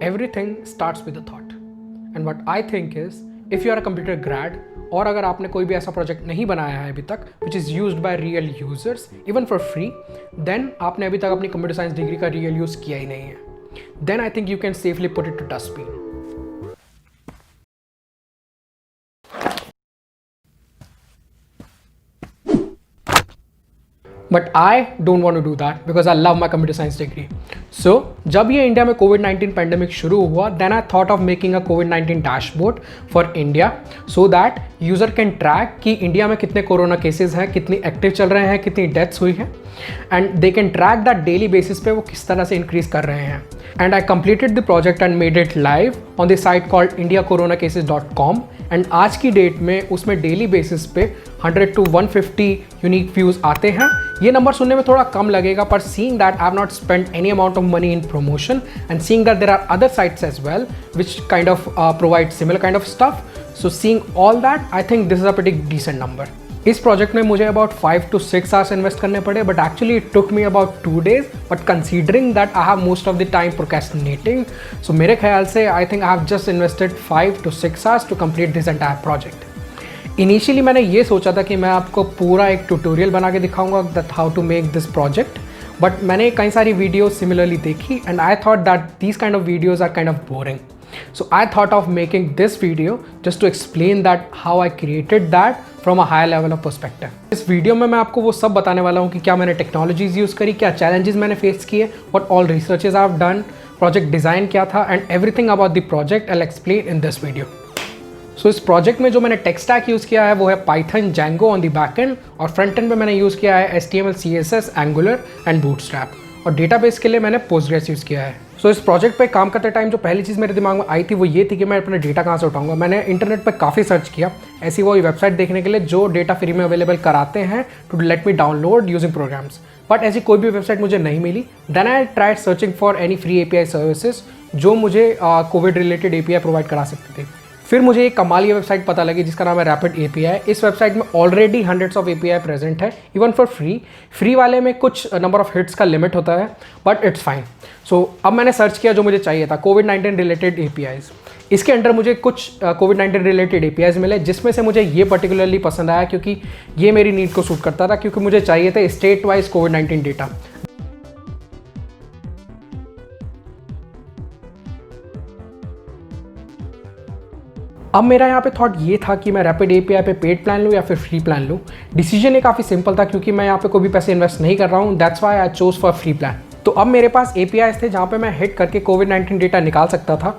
everything starts with a thought. And what I think is, if you are a computer grad और अगर आपने कोई भी ऐसा प्रोजेक्ट नहीं बनाया है अभी तक which is used by real users even for free, then आपने अभी तक अपनी कंप्यूटर साइंस डिग्री का रियल यूज़ किया ही नहीं है. Then I think you can safely put it to dustbin. But I don't want to do that because I love my computer science degree. So जब ये इंडिया में कोविड-19 pandemic शुरू हुआ, then I thought of making a कोविड-19 dashboard for India so that user can track कि India में कितने कोरोना केसेस हैं, कितनी एक्टिव चल रहे हैं, कितनी डेथ्स हुई हैं, and they can track that daily basis पे वो किस तरह से इंक्रीज कर रहे हैं. And I completed the project and made it live on the site called indiacoronacases.com. And आज की डेट में उसमें डेली बेसिस पे 100 to 150 यूनिक व्यूज़ आते हैं. ये नंबर सुनने में थोड़ा कम लगेगा, पर seeing that I have not spent any amount of money in promotion and seeing that there are other sites as well which kind of provide similar kind of stuff, so seeing all that I think this is a pretty decent number. इस project में मुझे about 5 to 6 hours invest करने पड़े, but actually it took me about 2 days. But considering that I have most of the time procrastinating, so मेरे ख्याल से I think I have just invested 5 to 6 hours to complete this entire project. Initially मैंने ये सोचा था कि मैं आपको पूरा एक ट्यूटोरियल बना के दिखाऊंगा that how to make this project, but मैंने कई सारी वीडियो सिमिलरली देखी and I thought that these kind of videos are kind of boring. So I thought of making this video just to explain that how I created that from a higher level of perspective. इस video में मैं आपको वो सब बताने वाला हूँ कि क्या मैंने टेक्नोलॉजीज़ यूज़ करी, क्या चैलेंजेस मैंने फेस किए, what all researches I have done, project design क्या था, and everything about the project I will explain in this video. So इस प्रोजेक्ट में जो मैंने टेक स्टैक यूज़ किया है वो है Python, Django on the back and, और फ्रंट एंड पे मैंने यूज़ किया है HTML, CSS, angular and bootstrap, और डेटाबेस के लिए मैंने पोस्टग्रेस यूज़ किया है. सो इस प्रोजेक्ट पे काम करते टाइम जो पहली चीज़ मेरे दिमाग में आई थी वो ये थी कि मैं अपना डेटा कहाँ से उठाऊंगा. मैंने इंटरनेट पे काफ़ी सर्च किया ऐसी वो वेबसाइट देखने के लिए जो डेटा फ्री में अवेलेबल कराते हैं to let me download using programs, but ऐसी कोई भी वेबसाइट मुझे नहीं मिली. Then I tried searching for any free API services जो मुझे कोविड रिलेटेड API प्रोवाइड करा सकते थे. फिर मुझे एक कमाल की वेबसाइट पता लगी जिसका नाम है रैपिड API. इस वेबसाइट में already hundreds of API present है, इवन फॉर फ्री वाले में कुछ नंबर ऑफ हिट्स का लिमिट होता है, बट इट्स फाइन. सो अब मैंने सर्च किया जो मुझे चाहिए था, कोविड-19 रिलेटेड APIs. इसके अंडर मुझे कुछ कोविड-19 रिलेटेड APIs मिले जिसमें से मुझे ये पर्टिकुलरली पसंद आया क्योंकि ये मेरी नीड को सूट करता था, क्योंकि मुझे चाहिए था स्टेट वाइज कोविड-19 डेटा. अब मेरा यहाँ पे थॉट ये था कि मैं रैपिड API पे पेड प्लान लूँ या फिर फ्री प्लान लूँ. डिसीजन ये काफ़ी सिंपल था क्योंकि मैं यहाँ पे कोई भी पैसे इन्वेस्ट नहीं कर रहा हूँ. That's why I chose for free plan. तो अब मेरे पास APIs थे जहाँ पे मैं हिट करके कोविड-19 डेटा निकाल सकता था.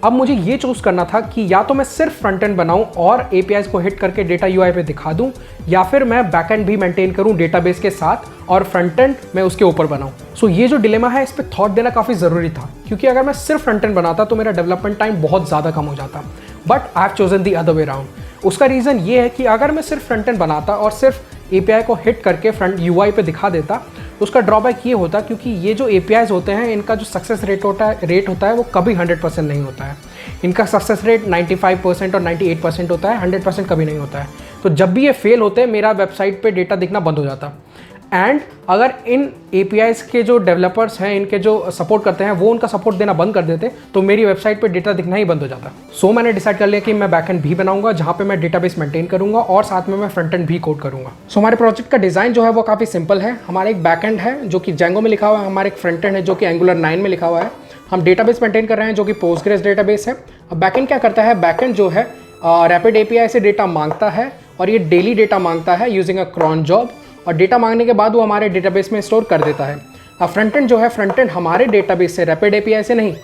अब मुझे ये चूज़ करना था कि या तो मैं सिर्फ फ्रंट एंड बनाऊँ और APIs को हिट करके डेटा UI पे दिखा दूँ, या फिर मैं बैक एंड भी मेंटेन करूँ डेटाबेस के साथ और फ्रंट एंड मैं उसके ऊपर बनाऊँ. सो ये जो डिलेमा है इस पर थॉट देना काफ़ी ज़रूरी था, क्योंकि अगर मैं सिर्फ फ्रंट एंड बनाता तो मेरा डेवलपमेंट टाइम बहुत ज़्यादा कम हो जाता. But I have chosen the other way round. उसका रीज़न ये है कि अगर मैं सिर्फ फ्रंट एंड बनाता और सिर्फ API को हिट करके फ्रंट UI पे दिखा देता, उसका ड्रॉबैक ये होता क्योंकि ये जो APIs होते हैं इनका जो सक्सेस रेट होता है वो कभी 100% नहीं होता है. इनका सक्सेस रेट 95% और 98% होता है, 100% कभी नहीं होता है. तो जब भी ये फेल होते हैं मेरा वेबसाइट पे डेटा दिखना बंद हो जाता. एंड अगर इन APIs के जो डेवलपर्स हैं, इनके जो सपोर्ट करते हैं, वो उनका सपोर्ट देना बंद कर देते तो मेरी वेबसाइट पे डेटा दिखना ही बंद हो जाता. सो मैंने डिसाइड कर लिया कि मैं बैकएंड भी बनाऊंगा जहाँ पे मैं डेटाबेस मेंटेन करूंगा और साथ में मैं फ्रंट एंड भी कोड करूंगा. सो हमारे प्रोजेक्ट का डिज़ाइन जो है वो काफ़ी सिंपल है. हमारा एक बैकएंड है जो कि जैंगो में लिखा हुआ है, हमारा एक फ्रंट एंड है जो कि एंगुलर 9 में लिखा हुआ है. हम डेटाबेस मेंटेन कर रहे हैं जो कि पोस्टग्रेस डेटाबेस है. अब बैकएंड क्या करता है, बैकएंड जो है रैपिड API से डेटा मांगता है और ये डेली डेटा मांगता है यूजिंग अ क्रॉन जॉब, और डेटा मांगने के बाद वो हमारे डेटाबेस में स्टोर कर देता है. अब फ्रंट एंड जो है, फ्रंट एंड हमारे डेटाबेस से, रैपिड API से नहीं,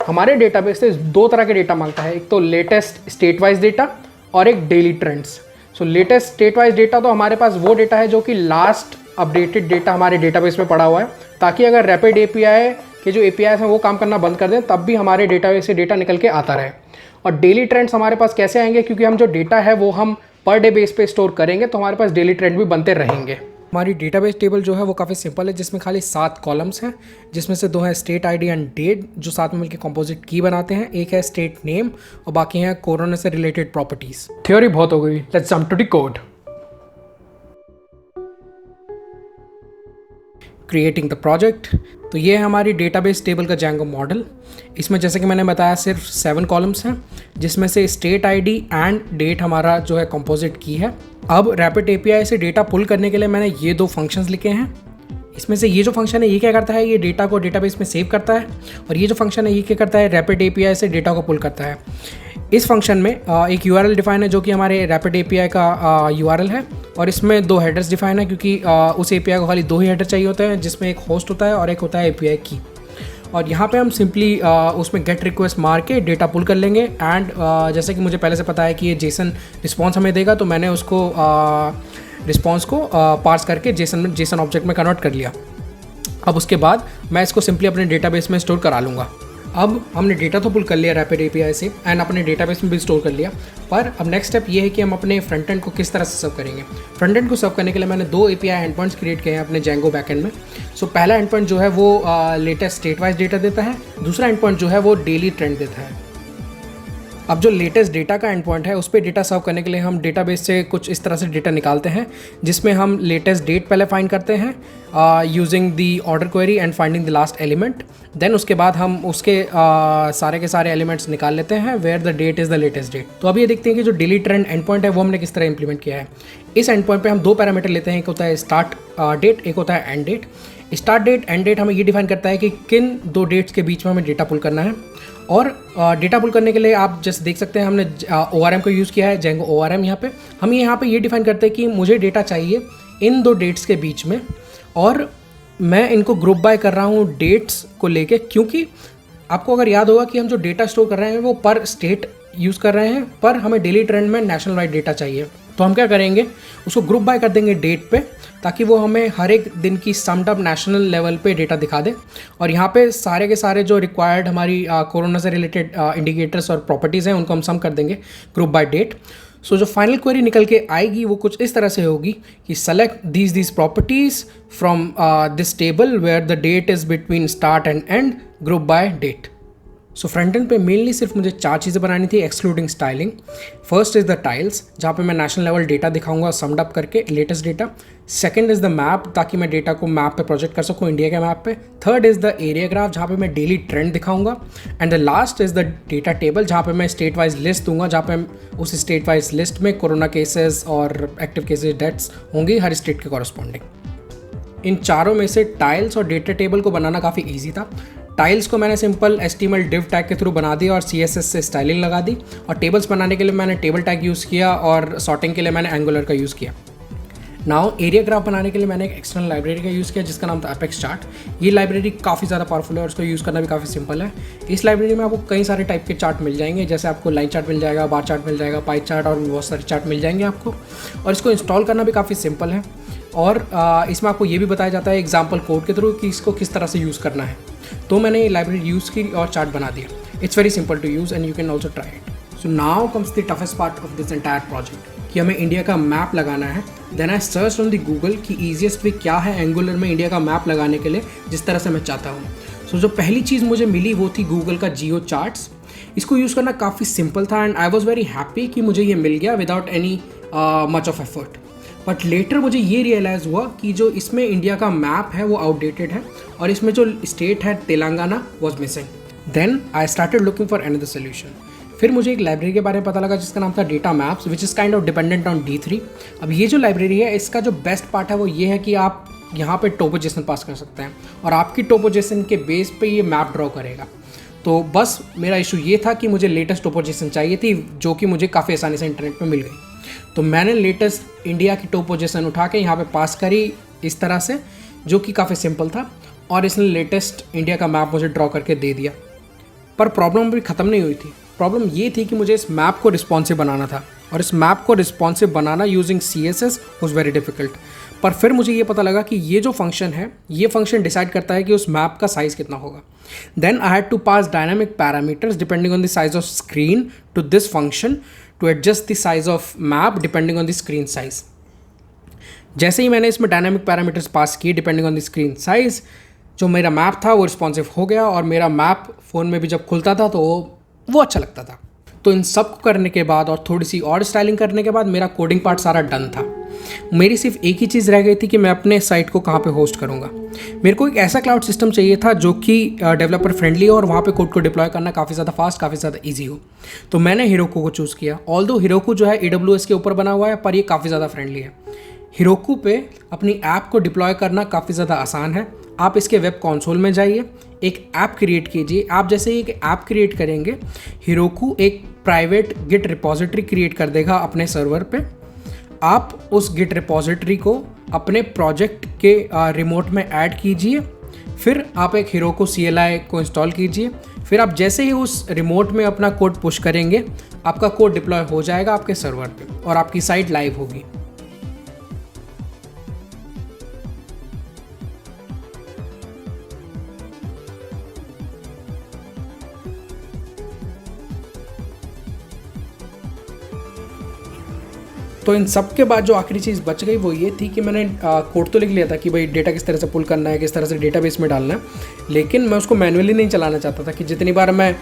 हमारे डेटाबेस से 2 तरह के डेटा मांगता है. एक तो लेटेस्ट स्टेट वाइज डेटा और एक डेली ट्रेंड्स. सो लेटेस्ट स्टेट वाइज डेटा तो हमारे पास वो डेटा है जो कि लास्ट अपडेटेड डेटा हमारे डेटाबेस में पड़ा हुआ है, ताकि अगर रैपिड API के जो APIs हैं वो काम करना बंद कर दें तब भी हमारे डेटाबेस से डेटा निकल के आता रहे. और डेली ट्रेंड्स हमारे पास कैसे आएंगे, क्योंकि हम जो डेटा है वो हम पर डे बेस पे स्टोर करेंगे तो हमारे पास डेली ट्रेंड भी बनते रहेंगे. हमारी डेटाबेस टेबल जो है वो काफ़ी सिंपल है, जिसमें खाली 7 कॉलम्स हैं, जिसमें से 2 हैं स्टेट ID एंड डेट जो साथ में मिलकर कंपोजिट की बनाते हैं. एक है स्टेट नेम और बाकी हैं कोरोना से रिलेटेड प्रॉपर्टीज. थ्योरी बहुत हो गई, let's jump to the code. Creating the project. तो ये है हमारी डेटाबेस टेबल का Django मॉडल। इसमें जैसे कि मैंने बताया सिर्फ 7 कॉलम्स हैं, जिसमें से स्टेट आईडी एंड डेट हमारा जो है कंपोजिट की है। अब रैपिड एपीआई से डेटा पुल करने के लिए मैंने ये 2 फंक्शंस लिखे हैं। इसमें से ये जो फंक्शन है ये क्या करता है, ये डेटा को डेटाबेस में सेव करता है, और ये जो फंक्शन है ये क्या करता है, रैपिड एपीआई से डेटा को पुल करता है। इस फंक्शन में एक यूआरएल डिफाइन है जो कि हमारे रैपिड एपीआई का यूआरएल है, और इसमें 2 हेडर्स डिफाइन है क्योंकि उस एपीआई को खाली 2 ही हेडर चाहिए होते हैं, जिसमें एक होस्ट होता है और एक होता है एपीआई की। और यहाँ पे हम सिंपली उसमें गेट रिक्वेस्ट मार के डेटा पुल कर लेंगे। एंड जैसे कि मुझे पहले से पता है कि ये जेसन रिस्पॉन्स हमें देगा, तो मैंने उसको रिस्पॉन्स को पार्स करके जेसन ऑब्जेक्ट में कन्वर्ट कर लिया। अब उसके बाद मैं इसको सिंपली अपने डेटाबेस में स्टोर करा लूँगा। अब हमने डेटा तो पुल कर लिया रैपिड एपीआई से एंड अपने डेटाबेस में भी स्टोर कर लिया, पर अब नेक्स्ट स्टेप ये है कि हम अपने फ्रंट एंड को किस तरह से सर्व करेंगे। फ्रंट एंड को सर्व करने के लिए मैंने 2 एपीआई एंड पॉइंट्स क्रिएट किए हैं अपने Django बैकएंड में। सो पहला एंड पॉइंट जो है वो लेटेस्ट स्टेट वाइज डेटा देता है, दूसरा एंड पॉइंट जो है वो डेली ट्रेंड देता है। अब जो लेटेस्ट डेटा का एंड पॉइंट है उस पर डेटा सर्व करने के लिए हम डेटाबेस से कुछ इस तरह से डेटा निकालते हैं, जिसमें हम लेटेस्ट डेट पहले फाइंड करते हैं using the order query and finding the last element. Then उसके बाद हम उसके सारे के सारे एलिमेंट्स निकाल लेते हैं where the date is the latest date. तो अभी ये देखते हैं कि जो डेली ट्रेंड एंड पॉइंट है वो हमने किस तरह इंप्लीमेंट किया है। इस एंड पॉइंट पे हम 2 पैरामीटर लेते हैं, एक होता है स्टार्ट डेट, एक होता है end date. Start date end date हमें ये डिफाइन करता है कि किन 2 डेट्स के बीच में हमें डेटा पुल करना है। और डेटा पुल करने के लिए आप जैसे देख सकते हैं हमने ORM को यूज़ किया है, Django ORM। यहाँ पे हम यहाँ पे ये डिफाइन करते हैं कि मुझे डेटा चाहिए इन 2 डेट्स के बीच में, और मैं इनको ग्रुप बाय कर रहा हूँ डेट्स को लेके, क्योंकि आपको अगर याद होगा कि हम जो डेटा स्टोर कर रहे हैं वो पर स्टेट यूज़ कर रहे हैं, पर हमें डेली ट्रेंड में नेशनल वाइड डेटा चाहिए। तो हम क्या करेंगे, उसको ग्रुप बाय कर देंगे डेट पे, ताकि वो हमें हर एक दिन की समड अप नेशनल लेवल पे डेटा दिखा दे। और यहाँ पे सारे के सारे जो रिक्वायर्ड हमारी कोरोना से रिलेटेड इंडिकेटर्स और प्रॉपर्टीज़ हैं उनको हम सम कर देंगे ग्रुप बाय डेट। सो जो फाइनल क्वेरी निकल के आएगी वो कुछ इस तरह से होगी कि select these properties from this table where the date is between start and end group by date. So front end पे मेनली सिर्फ मुझे 4 चीज़ें बनानी थी excluding styling. First is the tiles, जहाँ पे मैं नेशनल लेवल डेटा दिखाऊंगा समड अप करके latest data. Second is the map, ताकि मैं डेटा को मैप पे प्रोजेक्ट कर सकूँ इंडिया के मैप पे। Third is the area graph, जहाँ पे मैं डेली ट्रेंड दिखाऊंगा। And the last is the data table, जहाँ पे मैं स्टेट वाइज लिस्ट दूंगा, जहाँ पे उस स्टेट वाइज लिस्ट में कोरोना केसेस और एक्टिव केसेस डेथ्स होंगी हर स्टेट के कॉरस्पॉन्डिंग। इन चारों में से टाइल्स और डेटा टेबल को बनाना काफ़ी ईजी था। टाइल्स को मैंने सिंपल HTML div टैग के थ्रू बना दिया और CSS से स्टाइलिंग लगा दी, और टेबल्स बनाने के लिए मैंने टेबल टैग यूज़ किया और सॉर्टिंग के लिए मैंने एंगुलर का यूज़ किया। नाउ एरिया ग्राफ बनाने के लिए मैंने एक एक्सटर्नल लाइब्रेरी का यूज़ किया जिसका नाम था अपेक्स चार्ट। ये लाइब्रेरी काफ़ी ज़्यादा पावरफुल है और उसको यूज़ करना भी काफ़ी सिंपल है। इस लाइब्रेरी में आपको कई सारे टाइप के चार्ट मिल जाएंगे, जैसे आपको लाइन चार्ट मिल जाएगा, बार चार्ट मिल जाएगा, पाई चार्ट और बहुत सारे चार्ट मिल जाएंगे आपको। और इसको इंस्टॉल करना भी काफ़ी सिंपल है, और इसमें आपको ये भी बताया जाता है एग्जाम्पल कोड के थ्रू कि इसको किस तरह से यूज़ करना है। तो मैंने ये लाइब्रेरी यूज़ की और चार्ट बना दिया। It's very simple to use and you can also try it. So now comes the toughest part of this entire project कि हमें इंडिया का मैप लगाना है। Then I search on the Google कि ईजिएस्ट वे क्या है angular में India का मैप लगाने के लिए जिस तरह से मैं चाहता हूँ। सो जो पहली चीज़ मुझे मिली वो थी गूगल का जियो चार्ट्स। इसको यूज़ करना काफ़ी सिंपल था and I was very happy कि मुझे ये मिल गया without any much of effort. But later मुझे ये रियलाइज़ हुआ कि जो इसमें इंडिया का मैप है वो आउटडेटेड है और इसमें जो स्टेट है Telangana was missing. Then I started looking for another solution. फिर मुझे एक लाइब्रेरी के बारे में पता लगा जिसका नाम था data maps, which is kind of dependent on D3। अब ये जो लाइब्रेरी है इसका जो बेस्ट पार्ट है वो ये है कि आप यहाँ पे टोपोजेसन पास कर सकते हैं और आपकी टोपोजेसन के बेस पे ये मैप ड्रॉ करेगा। तो बस मेरा इशू ये था कि मुझे लेटेस्ट टोपोजेसन चाहिए थी जो कि मुझे काफ़ी आसानी से इंटरनेट पे मिल गई। तो मैंने लेटेस्ट इंडिया की टोपोजेसन उठा के यहाँ पे पास करी इस तरह से, जो कि काफ़ी सिंपल था, और इसने लेटेस्ट इंडिया का मैप मुझे ड्रॉ करके दे दिया। पर प्रॉब्लम अभी ख़त्म नहीं हुई थी। प्रॉब्लम ये थी कि मुझे इस मैप को रिस्पॉन्सिव बनाना था और इस मैप को responsive banana using CSS was very difficult. पर फिर मुझे ये पता लगा कि ये जो फंक्शन है ये फंक्शन डिसाइड करता है कि उस मैप का साइज़ कितना होगा। Then I had to pass dynamic parameters depending on the size of screen to this function to adjust the size of map depending on the screen size. जैसे ही मैंने इसमें डायनामिक पैरामीटर्स पास किए depending on the screen size, जो मेरा map था वो responsive हो गया और मेरा मैप फ़ोन में भी जब खुलता था तो वो अच्छा लगता था। तो इन सब को करने के बाद और थोड़ी सी और स्टाइलिंग करने के बाद मेरा कोडिंग पार्ट सारा डन था। मेरी सिर्फ एक ही चीज़ रह गई थी कि मैं अपने साइट को कहाँ पे होस्ट करूँगा। मेरे को एक ऐसा क्लाउड सिस्टम चाहिए था जो कि डेवलपर फ्रेंडली हो और वहाँ पे कोड को डिप्लॉय करना काफ़ी ज़्यादा फास्ट, काफ़ी ज़्यादा ईजी हो। तो मैंने Heroku को चूज़ किया। ऑल्दो Heroku जो है AWS के ऊपर बना हुआ है, पर ये काफ़ी ज़्यादा फ्रेंडली है। Heroku पे अपनी ऐप को डिप्लॉय करना काफ़ी ज़्यादा आसान है। आप इसके वेब कंसोल में जाइए, एक ऐप क्रिएट कीजिए। आप जैसे एक ऐप क्रिएट करेंगे, Heroku एक प्राइवेट गिट रिपॉजिटरी क्रिएट कर देगा अपने सर्वर पे। आप उस गिट रिपॉजिटरी को अपने प्रोजेक्ट के रिमोट में ऐड कीजिए, फिर आप एक Heroku CLI को इंस्टॉल कीजिए। फिर आप जैसे ही उस रिमोट में अपना कोड पुश करेंगे, आपका कोड डिप्लॉय हो जाएगा आपके सर्वर पे और आपकी साइट लाइव होगी। तो इन सब के बाद जो आखिरी चीज़ बच गई वो ये थी कि मैंने कोड तो लिख लिया था कि भाई डेटा किस तरह से पुल करना है, किस तरह से डेटाबेस में डालना है, लेकिन मैं उसको मैनुअली नहीं चलाना चाहता था कि जितनी बार मैं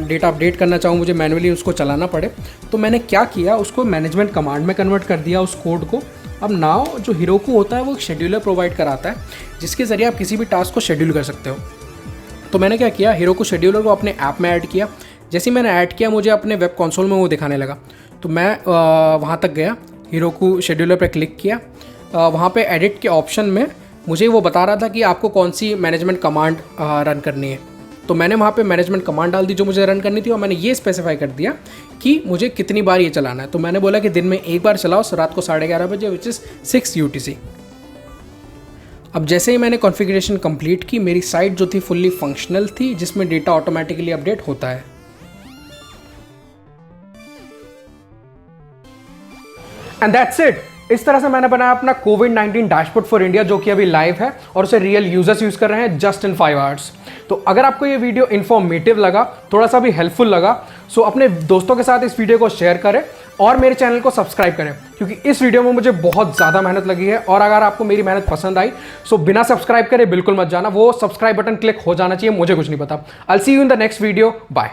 डेटा अपडेट करना चाहूँ मुझे मैनुअली उसको चलाना पड़े। तो मैंने क्या किया, उसको मैनेजमेंट कमांड में कन्वर्ट कर दिया उस कोड को। अब नाउ जो Heroku होता है वो एक शेड्यूलर प्रोवाइड कराता है जिसके ज़रिए आप किसी भी टास्क को शेड्यूल कर सकते हो। तो मैंने क्या किया, Heroku शेड्यूलर को अपने ऐप में ऐड किया। जैसे ही मैंने ऐड किया मुझे अपने वेब कंसोल में वो दिखाने लगा। तो मैं वहाँ तक गया, Heroku शेड्यूलर पर क्लिक किया। वहाँ पे एडिट के ऑप्शन में मुझे वो बता रहा था कि आपको कौन सी मैनेजमेंट कमांड रन करनी है। तो मैंने वहाँ पे मैनेजमेंट कमांड डाल दी जो मुझे रन करनी थी और मैंने ये स्पेसिफाई कर दिया कि मुझे कितनी बार ये चलाना है। तो मैंने बोला कि दिन में एक बार चलाओ, रात को 11:30 बजे, विच इज़ 6 UTC। अब जैसे ही मैंने कॉन्फ़िगरेशन कंप्लीट की, मेरी साइट जो थी फुल्ली फंक्शनल थी, जिसमें डेटा ऑटोमेटिकली अपडेट होता है। And that's it. इस तरह से मैंने बनाया अपना कोविड-19 डैशबोर्ड फॉर इंडिया, जो कि अभी लाइव है और उसे रियल यूजर्स यूज कर रहे हैं जस्ट इन 5 आवर्स। तो अगर आपको ये वीडियो इन्फॉर्मेटिव लगा, थोड़ा सा भी हेल्पफुल लगा, सो अपने दोस्तों के साथ इस वीडियो को शेयर करें और मेरे चैनल को सब्सक्राइब करें, क्योंकि इस वीडियो में मुझे बहुत ज़्यादा मेहनत लगी है। और अगर आपको मेरी मेहनत पसंद आई, सो बिना सब्सक्राइब करे बिल्कुल मत जाना, वो सब्सक्राइब बटन क्लिक हो जाना चाहिए, मुझे कुछ नहीं पता। I will see you in the next video. Bye.